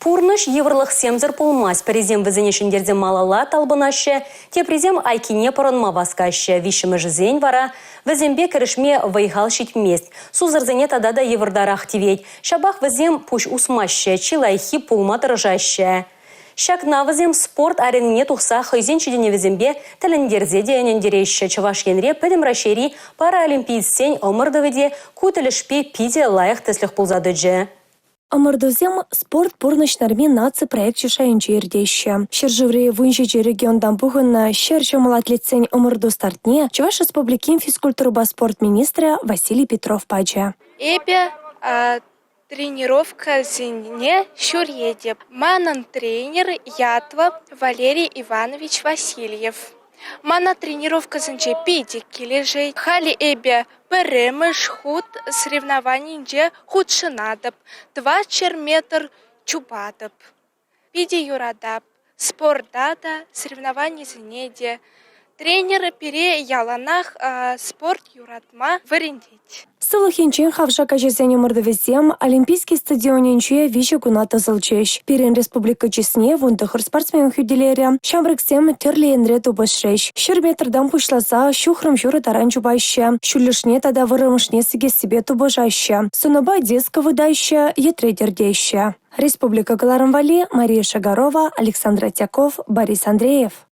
Пурныш еврлых семзер пулмас. Презем візенешіндерде малала талбынашы, те презем айкине порынма баскашы. Вишімі жизень вара, візембе кірішме вайхал шитмест. Сузырзене тадада еврдарах тивет. Шабах візем пуш усмашы, чилайхи пулма тыржашы. Шакна візем спорт арене тухса хайзен чидене візембе тәліндерзе дейінендерейші. Чавашкенре пәдім рашери паралимпийсен омырдыведе кутілішпе пиде лайық тіслік пулзадыджы. Амардозем спорт пурнышнарми наци проект чешайынчы ердейші. Шержевре вынжече региондан бұғынна шерчамал атлетсен омырду стартне Чуваш республикин физкультура спорт министра Василий Петров пача. Эбе тренировка зене шурьеде. Манан тренер Ятва Валерий Иванович Васильев. Мана тренировка зенче пиди килежей. Хали эбе перемыш худ соревнований нже худшинадып. 2 метр чубадып. Пиди юрадап. Спортдада соревнований зенеде. Тренеры пере яланах спорт юратма варендеть. Сылыхинчен хавшака жезене мырдывезем Олимпийский стадионенче вище куната зылчеш. Перен республика чесне вундахыр спортсмен хюделере. Шамрыксем терлиенре тубышреш. Шерметрдан пушласа шухрым журы таран чубаще. Шулешне тада вырымышне сиге себе тубыжаще. Суноба деска выдайще, етрейдердеще. Республика Галарымвали, Мария Шагарова, Александр Тяков, Борис Андреев.